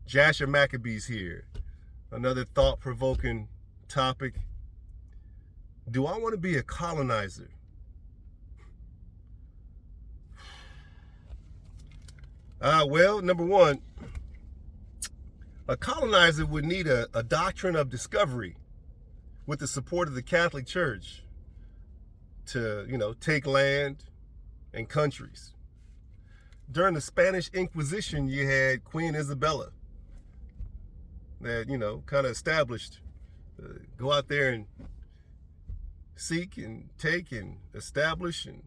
Jasher Maccabees here. Another thought-provoking topic. Do I want to be a colonizer? Well, number one, a colonizer would need a doctrine of discovery with the support of the Catholic Church to, take land and countries. During the Spanish Inquisition, you had Queen Isabella that, kind of established, go out there and seek and take and establish and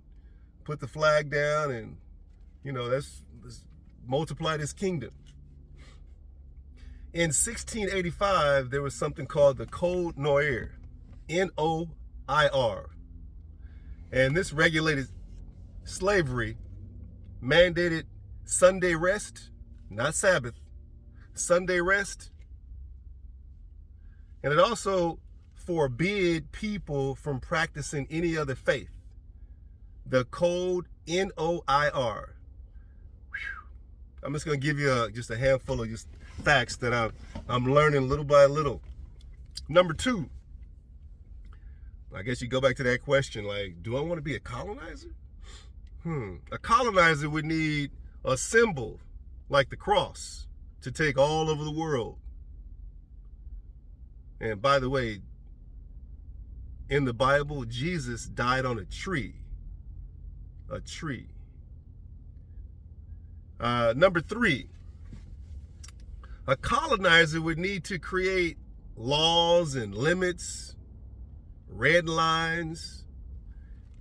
put the flag down and, let's multiply this kingdom. In 1685, there was something called the Code Noir, N-O-I-R. And this regulated slavery, mandated Sunday rest, not Sabbath, Sunday rest. And it also forbid people from practicing any other faith. The Code, N-O-I-R. I'm just going to give you just a handful of just facts that I'm learning little by little. Number two, I guess you go back to that question, like, do I want to be a colonizer? A colonizer would need a symbol like the cross to take all over the world. And by the way, in the Bible, Jesus died on a tree. A tree. Number three, a colonizer would need to create laws and limits, red lines,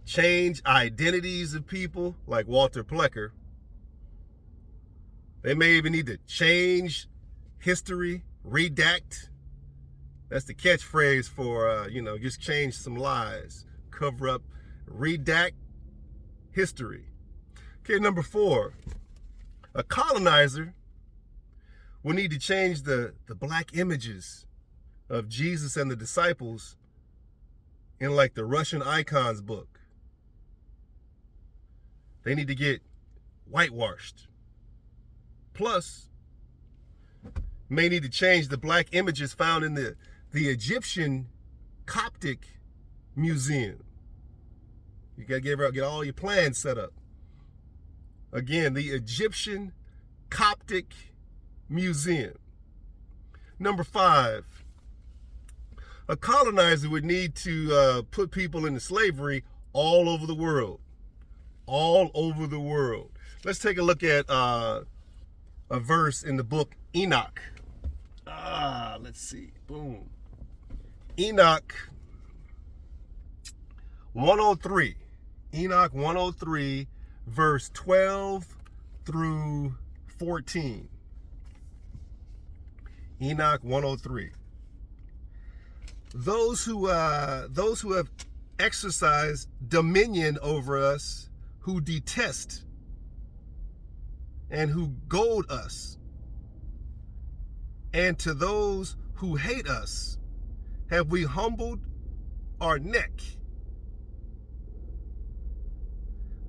change identities of people like Walter Plecker. They may even need to change history, redact. That's the catchphrase for, just change some lies, cover up, redact history. Okay, number four, a colonizer will need to change the black images of Jesus and the disciples in like the Russian icons book. They need to get whitewashed. Plus, may need to change the black images found in the Egyptian Coptic Museum. You gotta get all your plans set up. Again, the Egyptian Coptic Museum. Number five, a colonizer would need to put people into slavery all over the world. All over the world. Let's take a look at a verse in the book Enoch. Let's see. Boom. Enoch 103. Enoch 103, verse 12 through 14. Enoch 103. Those who have exercised dominion over us, who detest and who goad us, and to those who hate us, have we humbled our neck.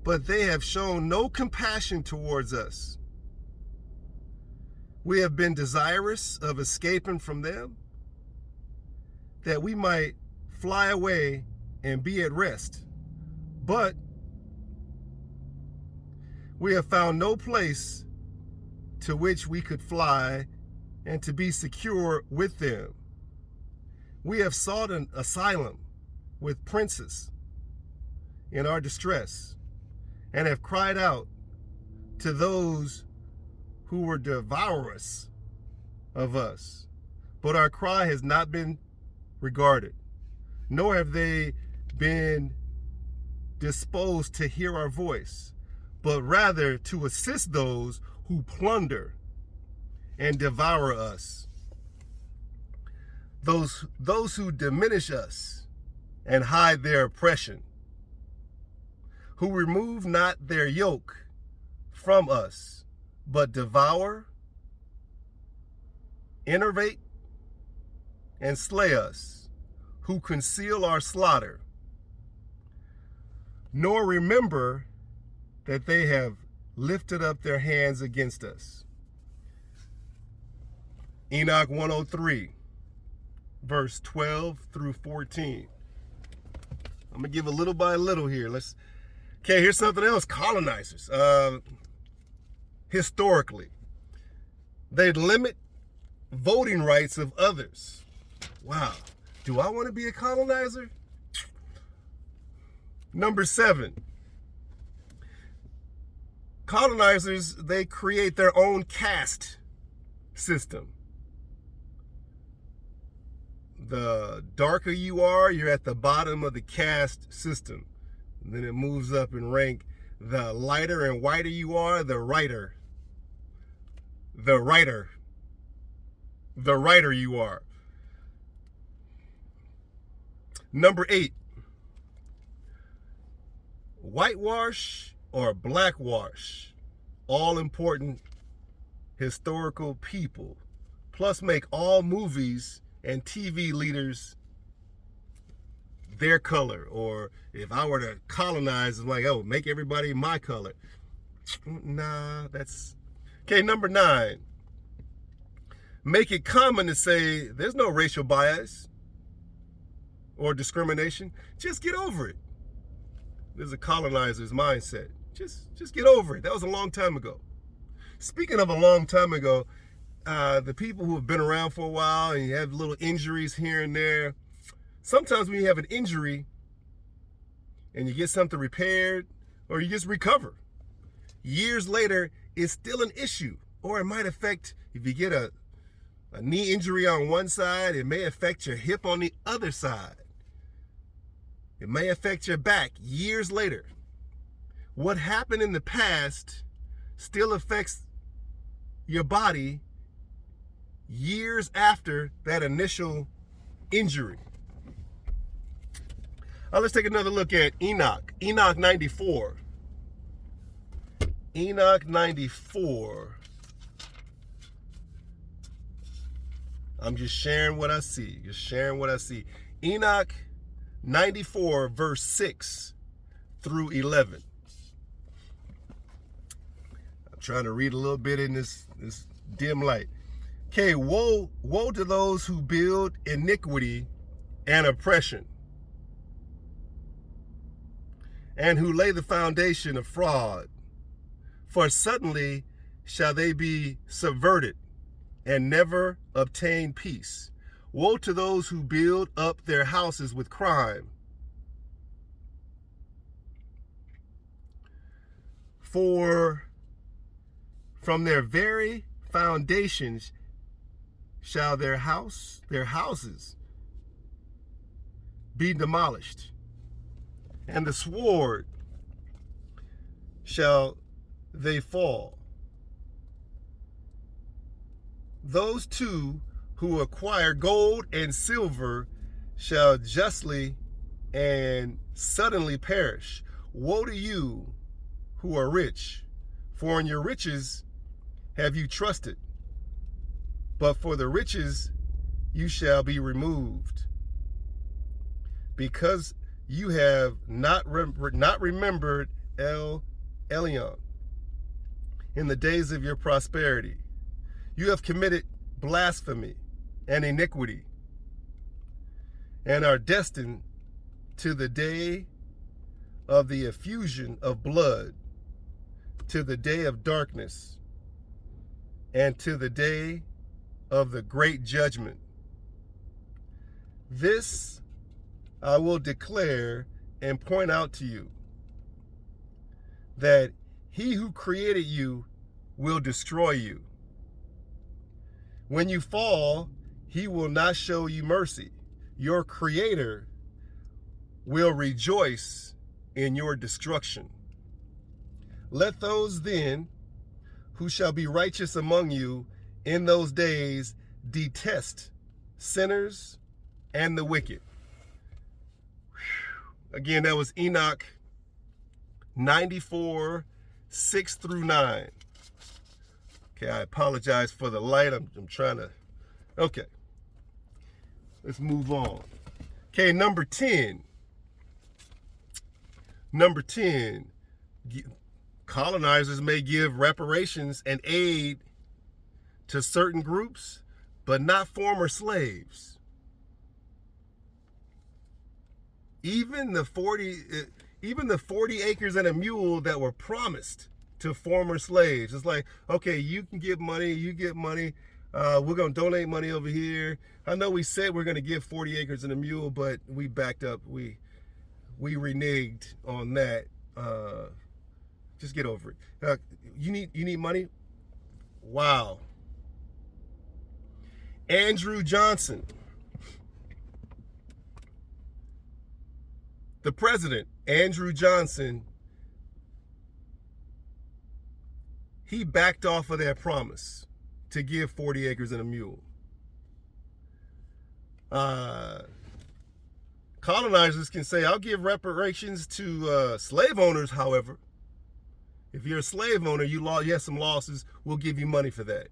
But they have shown no compassion towards us. We have been desirous of escaping from them, that we might fly away and be at rest. But we have found no place to which we could fly and to be secure with them. We have sought an asylum with princes in our distress, and have cried out to those who were devourers of us. But our cry has not been regarded, nor have they been disposed to hear our voice, but rather to assist those who plunder and devour us. Those who diminish us and hide their oppression, who remove not their yoke from us, but devour, enervate, and slay us, who conceal our slaughter, nor remember that they have lifted up their hands against us. Enoch 103, verse 12 through 14. I'm going to give a little by little here. Okay, here's something else. Colonizers. Historically, they limit voting rights of others. Wow. Do I want to be a colonizer? Number 7. Colonizers, they create their own caste system. The darker you are, you're at the bottom of the caste system. And then it moves up in rank. The lighter and whiter you are, the righter you are. Number 8. Whitewash or blackwash. All important historical people. Plus make all movies and TV leaders their color. Or if I were to colonize, I'm like, oh, make everybody my color. Nah, that's... Okay, number 9. Make it common to say there's no racial bias or discrimination. Just get over it. There's a colonizer's mindset. Just get over it. That was a long time ago. Speaking of a long time ago, the people who have been around for a while and you have little injuries here and there, sometimes when you have an injury and you get something repaired or you just recover, years later, it's still an issue. Or it might affect, if you get a knee injury on one side, it may affect your hip on the other side. It may affect your back years later. What happened in the past still affects your body years after that initial injury. Let's take another look at Enoch. Enoch 94. Enoch 94. I'm just sharing what I see. Enoch 94, verse 6 through 11. I'm trying to read a little bit in this dim light. Okay, woe to those who build iniquity and oppression, and who lay the foundation of fraud. For suddenly shall they be subverted, and never obtain peace. Woe to those who build up their houses with crime. For from their very foundations shall their houses be demolished, and the sword shall they fall. Those two who acquire gold and silver shall justly and suddenly perish. Woe to you who are rich, for in your riches have you trusted, but for the riches you shall be removed, because you have not remembered El Elyon in the days of your prosperity. You have committed blasphemy and iniquity, and are destined to the day of the effusion of blood, to the day of darkness, and to the day of the great judgment. This I will declare and point out to you, that he who created you will destroy you. When you fall, he will not show you mercy. Your Creator will rejoice in your destruction. Let those then who shall be righteous among you in those days detest sinners and the wicked. Again, that was Enoch 94, 6 through 9. Okay, I apologize for the light. I'm trying to... Okay. Let's move on. Okay, number 10. Number 10. Colonizers may give reparations and aid to certain groups, but not former slaves. Even the 40 acres and a mule that were promised to former slaves. It's like, okay, you can get money, you get money. We're going to donate money over here. I know we said we're going to give 40 acres and a mule, but we backed up. We reneged on that. Just get over it. You need money? Wow. Andrew Johnson, the president, Andrew Johnson, he backed off of that promise to give 40 acres and a mule. Colonizers can say, I'll give reparations to slave owners, however. If you're a slave owner, you have some losses, we'll give you money for that.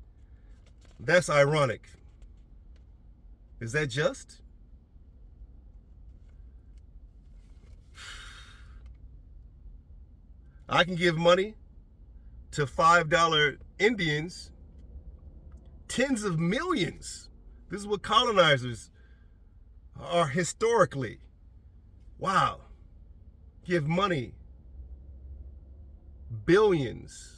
That's ironic. Is that just? I can give money to $5 Indians, tens of millions. This is what colonizers are historically. Wow. Give money, billions,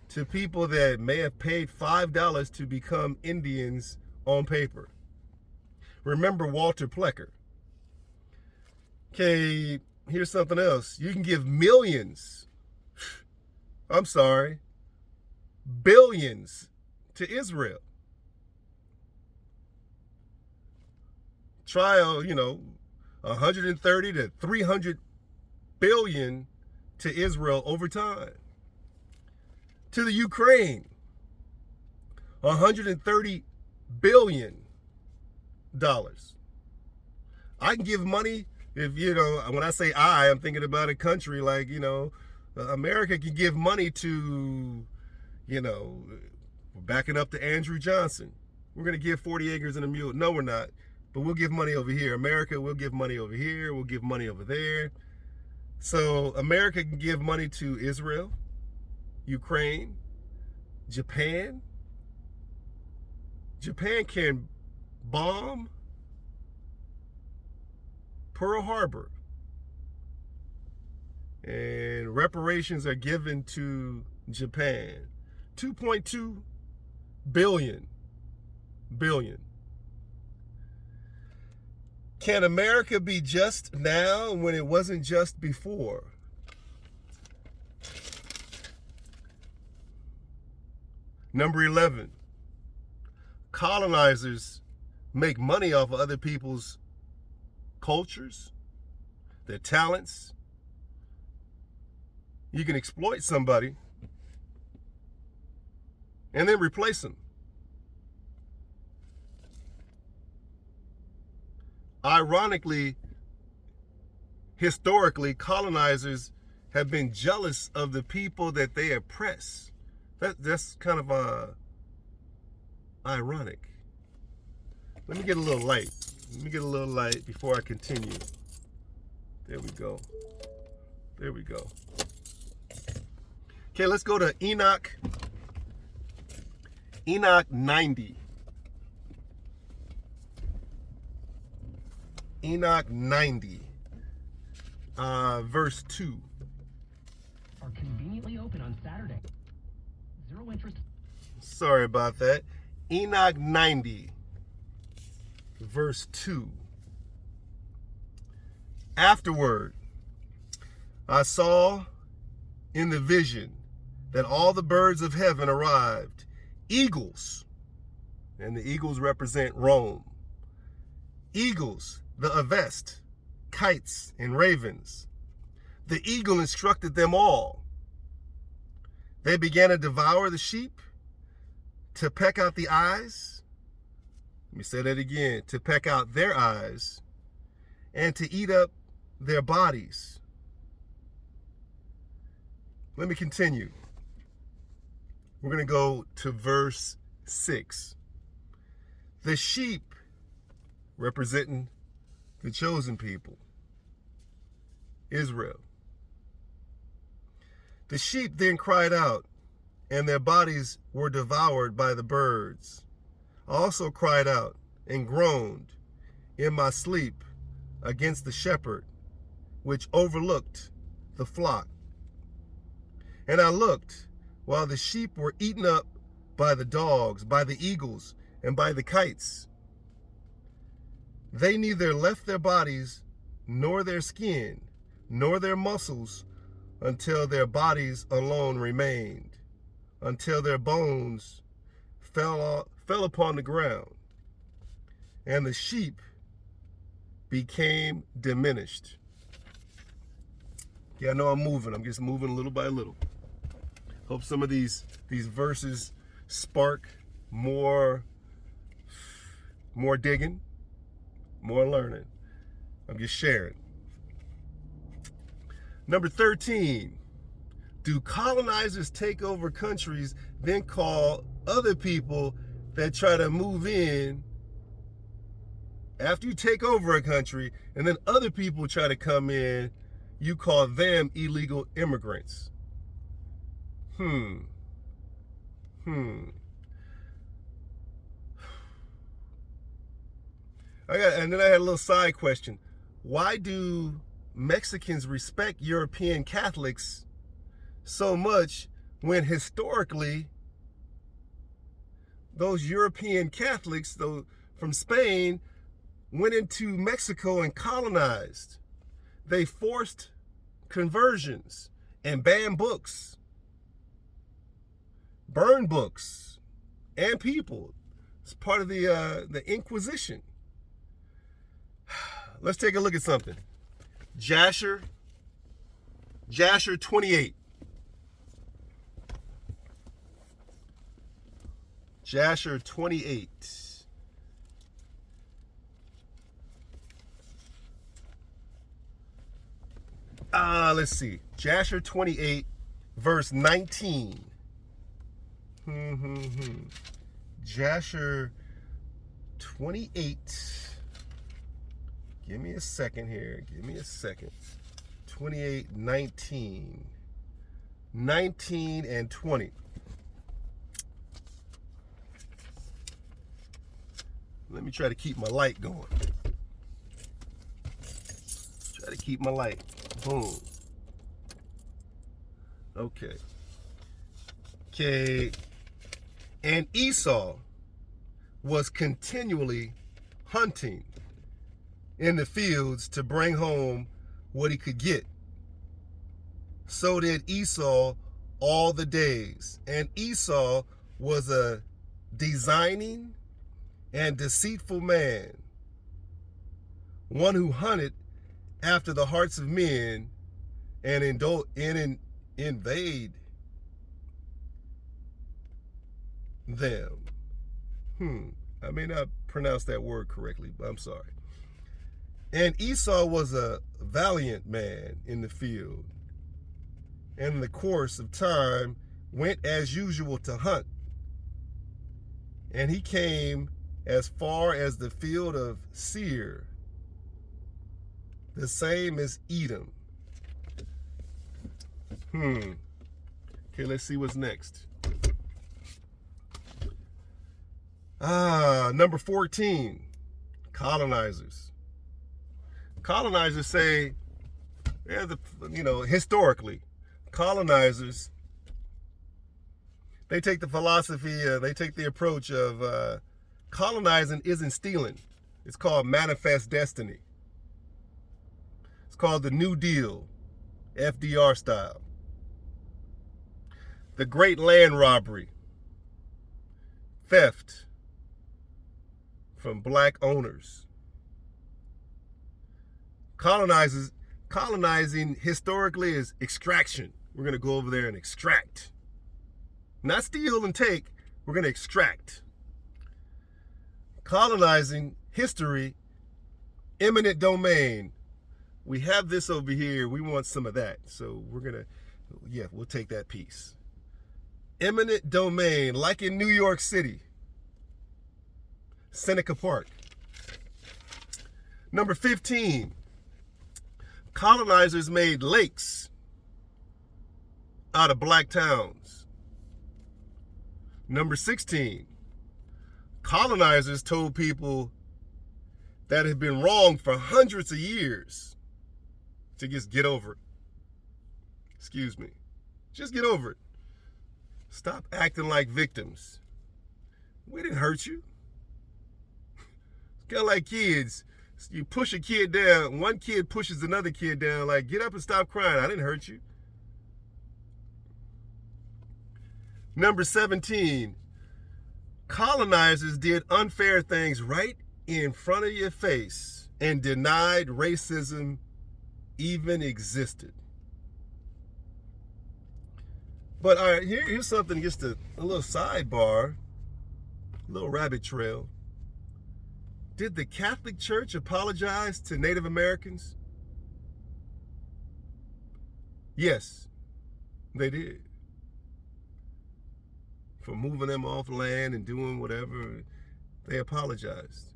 to people that may have paid $5 to become Indians on paper. Remember Walter Plecker. Okay, here's something else. You can give millions, billions to Israel. Try, 130 to 300 billion to Israel over time. To the Ukraine, $130 billion. I can give money if, when I say I'm thinking about a country like, America can give money to, we're backing up to Andrew Johnson. We're going to give 40 acres and a mule. No, we're not. But we'll give money over here. America, we'll give money over here. We'll give money over there. So America can give money to Israel, Ukraine, Japan. Japan can bomb Pearl Harbor. And reparations are given to Japan. 2.2 billion. Can America be just now when it wasn't just before? Number 11, colonizers make money off of other people's cultures, their talents. You can exploit somebody and then replace them. Ironically, historically, colonizers have been jealous of the people that they oppress. That's kind of ironic. Let me get a little light. Before I continue. There we go. Okay, let's go to Enoch 90. Enoch 90, verse 2. Are conveniently open on Saturday. Zero interest. Sorry about that. Enoch 90, verse 2. Afterward, I saw in the vision that all the birds of heaven arrived, eagles, and the eagles represent Rome. Eagles, the avest, kites, and ravens. The eagle instructed them all. They began to devour the sheep, to peck out the eyes. Let me say that again. To peck out their eyes, and to eat up their bodies. Let me continue. We're going to go to verse 6. The sheep, representing the chosen people, Israel. The sheep then cried out and their bodies were devoured by the birds. I also cried out and groaned in my sleep against the shepherd, which overlooked the flock. And I looked, while the sheep were eaten up by the dogs, by the eagles, and by the kites. They neither left their bodies, nor their skin, nor their muscles, until their bodies alone remained, until their bones fell upon the ground, and the sheep became diminished. Yeah, I know I'm moving. I'm just moving little by little. Hope some of these verses spark more digging, more learning. I'm just sharing. Number 13, do colonizers take over countries, then call other people that try to move in after you take over a country, and then other people try to come in, you call them illegal immigrants? And then I had a little side question. Why do Mexicans respect European Catholics so much when historically those European Catholics, though, from Spain went into Mexico and colonized? They forced conversions and banned books, burned books and people. It's part of the Inquisition. Let's take a look at something. Jasher 28. Jasher 28. Let's see. Jasher 28, verse 19. Jasher 28. Give me a second here. 28, 19. 19 and 20. Let me try to keep my light going. Try to keep my light. Boom. Okay. And Esau was continually hunting in the fields to bring home what he could get. So did Esau all the days. And Esau was a designing and deceitful man, one who hunted after the hearts of men and invade them. I may not pronounce that word correctly, but I'm sorry. And Esau was a valiant man in the field, and in the course of time went as usual to hunt. And he came as far as the field of Seir, the same as Edom. Okay, let's see what's next. Number 14, colonizers. Colonizers say, historically, colonizers, they take the philosophy, they take the approach of colonizing isn't stealing. It's called manifest destiny. It's called the New Deal, FDR style. The great land robbery, theft from black owners. Colonizing historically is extraction. We're going to go over there and extract. Not steal and take, we're going to extract. Colonizing history, eminent domain. We have this over here, we want some of that. So we'll take that piece. Eminent domain, like in New York City, Seneca Park. Number 15, colonizers made lakes out of black towns. Number 16, colonizers told people that had been wrong for hundreds of years to just get over it. Excuse me. Just get over it. Stop acting like victims. We didn't hurt you. It's kind of like kids. You push a kid down, one kid pushes another kid down, like, get up and stop crying. I didn't hurt you. Number 17, colonizers did unfair things right in front of your face and denied racism even existed. But all right, here's something, just a little sidebar, a little rabbit trail. Did the Catholic Church apologize to Native Americans? Yes, they did. For moving them off land and doing whatever, they apologized.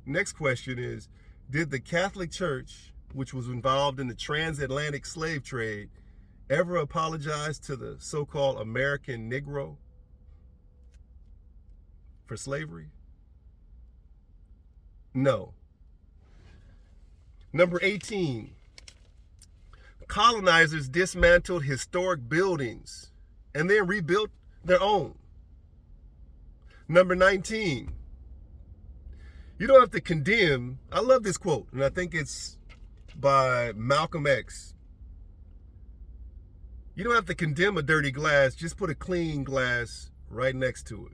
Next question is, did the Catholic Church, which was involved in the transatlantic slave trade, ever apologize to the so-called American Negro for slavery? No. Number 18, colonizers dismantled historic buildings and then rebuilt their own. Number 19, you don't have to condemn. I love this quote, and I think it's by Malcolm X. You don't have to condemn a dirty glass, just put a clean glass right next to it.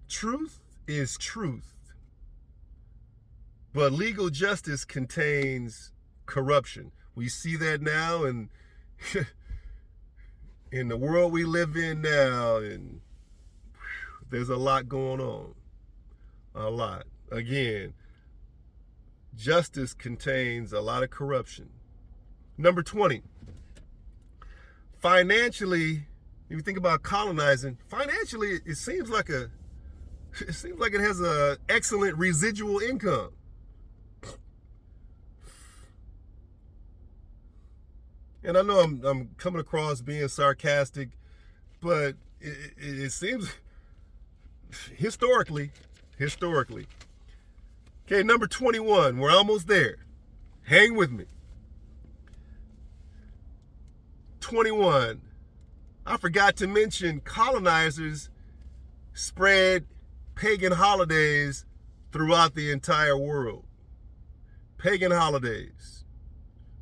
Truth is truth, but legal justice contains corruption. We see that now, and in the world we live in now, and there's a lot going on. A lot. Again, justice contains a lot of corruption. Number 20, financially, if you think about colonizing, financially, it seems like it has an excellent residual income. And I know I'm coming across being sarcastic, but it seems historically. Okay, number 21, we're almost there. Hang with me. 21, I forgot to mention colonizers spread pagan holidays throughout the entire world. Pagan holidays,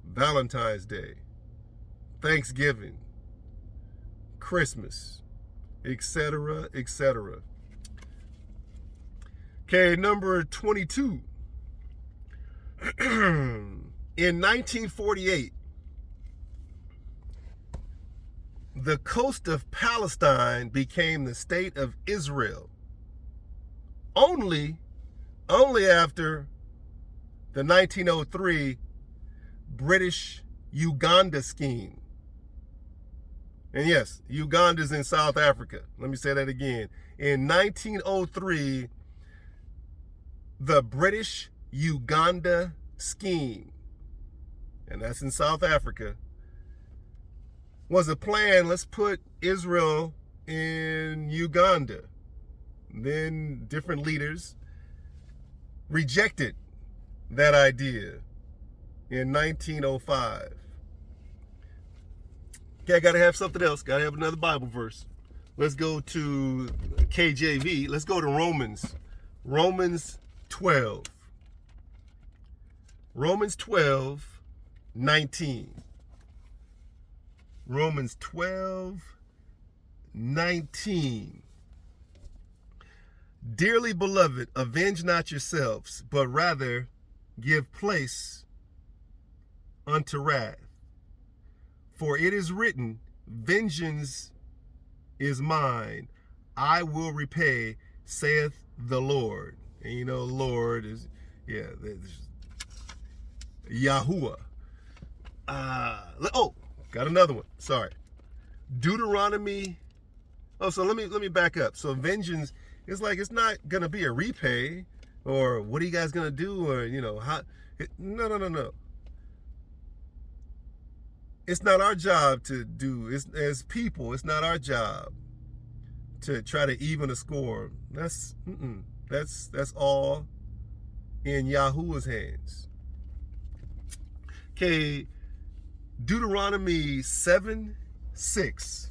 Valentine's Day, Thanksgiving, Christmas, etc., etc. Okay, number 22. In 1948, the coast of Palestine became the state of Israel. Only after the 1903 British Uganda Scheme. And yes, Uganda's in South Africa. Let me say that again. In 1903, the British Uganda Scheme, and that's in South Africa, was a plan, let's put Israel in Uganda. Then different leaders rejected that idea in 1905. Okay, I gotta have something else. Gotta have another Bible verse. Let's go to KJV. Let's go to Romans. Romans 12. Romans 12, 19. Romans 12, 19. Dearly beloved, avenge not yourselves, but rather give place unto wrath. For it is written, vengeance is mine, I will repay, saith the Lord. And you know, Lord is, Yahuah. Got another one. Sorry. Deuteronomy. Oh, so let me back up. So vengeance, it's like, it's not gonna be a repay, or what are you guys gonna do, or how? No. it's not our job to do, as people, it's not our job to try to even a score. That's all in Yahuah's hands. Okay, Deuteronomy 7:6.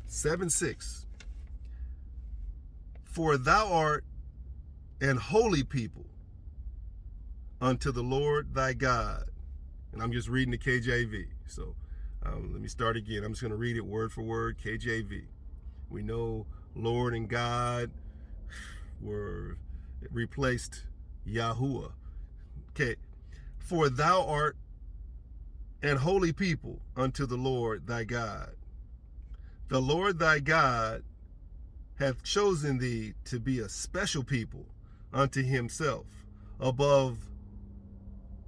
7:6. For thou art an holy people unto the Lord thy God. And I'm just reading the KJV. So let me start again. I'm just going to read it word for word, KJV. We know Lord and God were replaced Yahuah. Okay. For thou art an holy people unto the Lord thy God. The Lord thy God hath chosen thee to be a special people unto himself, above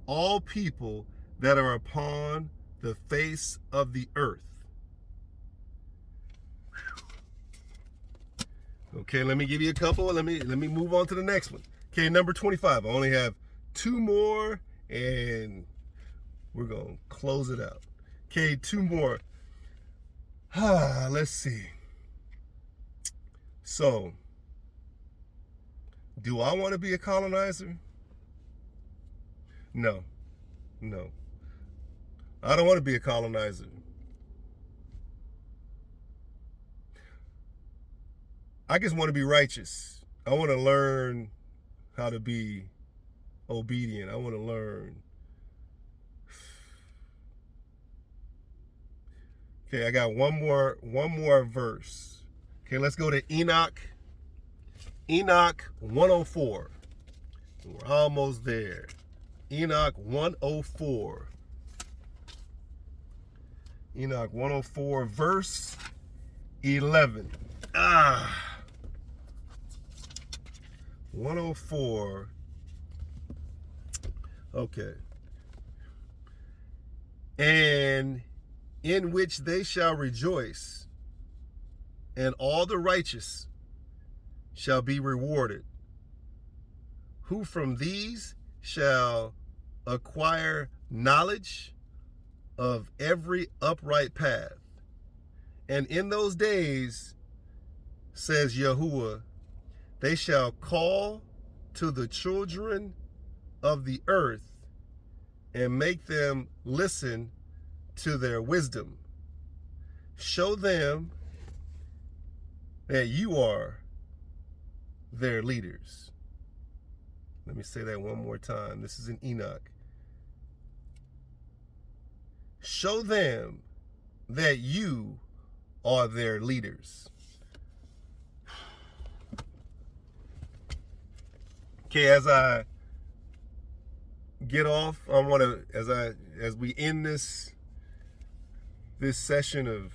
all people that are upon the face of the earth. Okay, let me give you a couple. Let me move on to the next one. Okay, number 25. I only have 2 more, and we're gonna close it out. Okay, 2 more. Let's see. So, do I want to be a colonizer? No. I don't want to be a colonizer. I just want to be righteous. I want to learn how to be obedient. I want to learn. Okay, I got one more verse. Okay, let's go to Enoch. Enoch 104. We're almost there. Enoch 104. Enoch 104, verse 11. 104. Okay. And in which they shall rejoice, and all the righteous shall be rewarded, who from these shall acquire knowledge of every upright path. And in those days, says Yahuah, they shall call to the children of the earth and make them listen to their wisdom. Show them that you are their leaders. Let me say that one more time. This is in Enoch. Show them that you are their leaders. Okay, as I get off, I want to, as we end this session of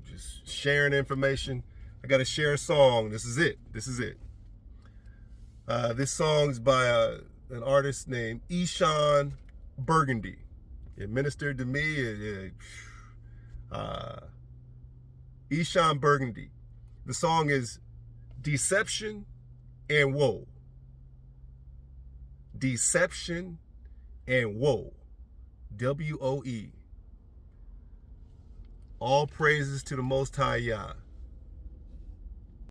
just sharing information, I got to share a song. This is it. This song's by an artist named Eshawn Burgundy. It ministered to me. Eshawn Burgundy. The song is Deception and Woe. Deception and Woe. WOE. All praises to the Most High Yah.